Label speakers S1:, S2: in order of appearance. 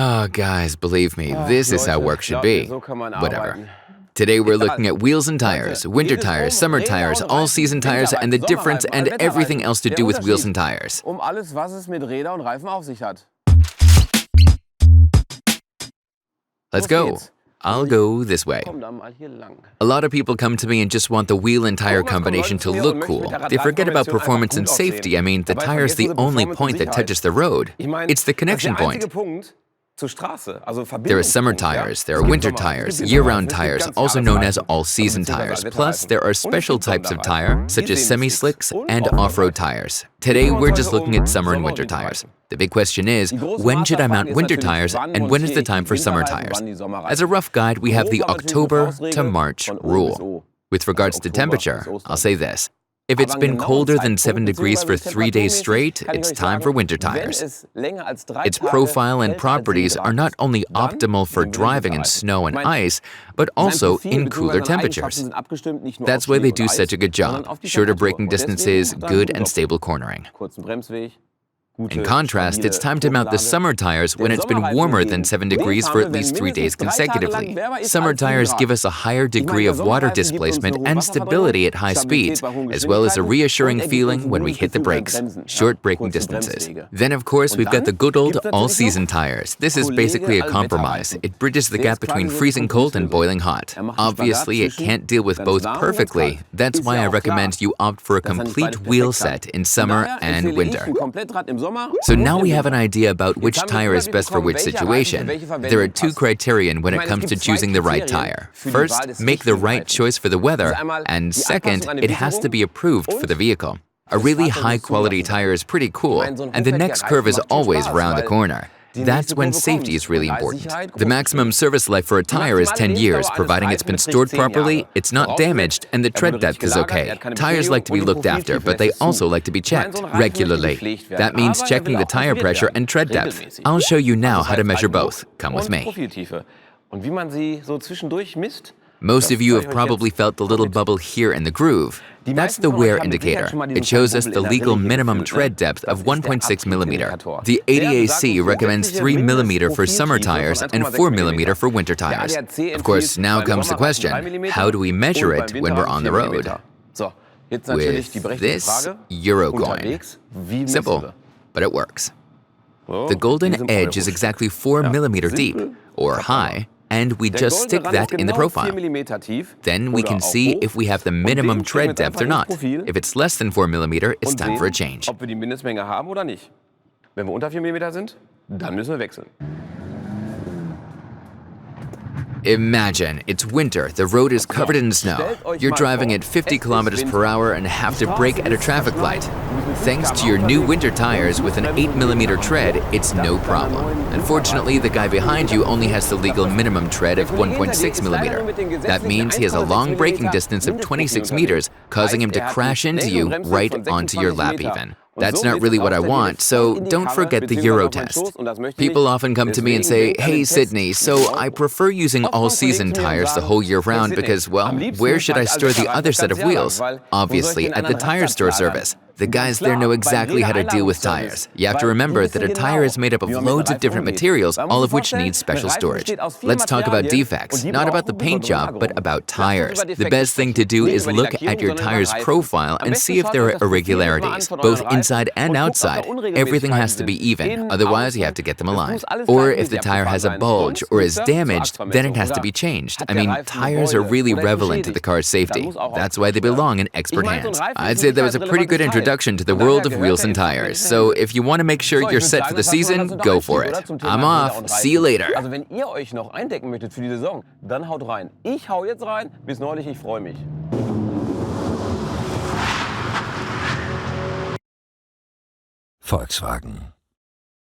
S1: Oh, guys, believe me, this is how work should be. Whatever. Today we're looking at wheels and tires, winter tires, summer tires, all-season tires, and the difference and everything else to do with wheels and tires. Let's go. I'll go this way. A lot of people come to me and just want the wheel and tire combination to look cool. They forget about performance and safety. I mean, the tire's the only point that touches the road. It's the connection point. There are summer tires, there are winter tires, year-round tires, also known as all-season tires. Plus, there are special types of tire, such as semi-slicks and off-road tires. Today, we're just looking at summer and winter tires. The big question is, when should I mount winter tires and when is the time for summer tires? As a rough guide, we have the October to March rule. With regards to temperature, I'll say this. If it's been colder than 7 degrees for 3 days straight, it's time for winter tires. Its profile and properties are not only optimal for driving in snow and ice, but also in cooler temperatures. That's why they do such a good job. Shorter braking distances, good and stable cornering. In contrast, it's time to mount the summer tires when it's been warmer than 7 degrees for at least 3 days consecutively. Summer tires give us a higher degree of water displacement and stability at high speeds, as well as a reassuring feeling when we hit the brakes, short braking distances. Then, of course, we've got the good old all-season tires. This is basically a compromise. It bridges the gap between freezing cold and boiling hot. Obviously, it can't deal with both perfectly. That's why I recommend you opt for a complete wheel set in summer and winter. So now we have an idea about which tire is best for which situation. There are two criterion when it comes to choosing the right tire. First, make the right choice for the weather, and second, it has to be approved for the vehicle. A really high-quality tire is pretty cool, and the next curve is always around the corner. That's when safety is really important. The maximum service life for a tire is 10 years, providing it's been stored properly, it's not damaged, and the tread depth is okay. Tires like to be looked after, but they also like to be checked regularly. That means checking the tire pressure and tread depth. I'll show you now how to measure both. Come with me. Most of you have probably felt the little bubble here in the groove. That's the wear indicator. It shows us the legal minimum tread depth of 1.6 millimeter. The ADAC recommends 3 millimeter for summer tires and 4 millimeter for winter tires. Of course, now comes the question, how do we measure it when we're on the road? With this Euro coin. Simple, but it works. The golden edge is exactly 4 millimeter deep, or high, and we just stick that in the profile. Then we can see if we have the minimum tread depth or not. If it's less than 4 millimeter, it's time for a change. Imagine, it's winter, the road is covered in snow. You're driving at 50 kilometers per hour and have to brake at a traffic light. Thanks to your new winter tires with an 8 millimeter tread, it's no problem. Unfortunately, the guy behind you only has the legal minimum tread of 1.6 millimeter. That means he has a long braking distance of 26 meters, causing him to crash into you right onto your lap even. That's not really what I want, so don't forget the Euro test. People often come to me and say, "Hey Sidney, so I prefer using all-season tires the whole year round because, well, where should I store the other set of wheels?" Obviously, at the tire store service. The guys there know exactly how to deal with tires. You have to remember that a tire is made up of loads of different materials, all of which need special storage. Let's talk about defects, not about the paint job, but about tires. The best thing to do is look at your tire's profile and see if there are irregularities, both inside and outside. Everything has to be even, otherwise you have to get them aligned. Or if the tire has a bulge or is damaged, then it has to be changed. I mean, tires are really relevant to the car's safety. That's why they belong in expert hands. I'd say that was a pretty good introduction to the world of wheels and tires. So if you want to make sure you're set for the season, go for it. I'm off. See you later.
S2: Also wenn ihr euch noch eindecken möchtet für die Saison, dann haut rein. Ich hau jetzt rein. Bis neulich, ich freue mich.
S3: Volkswagen.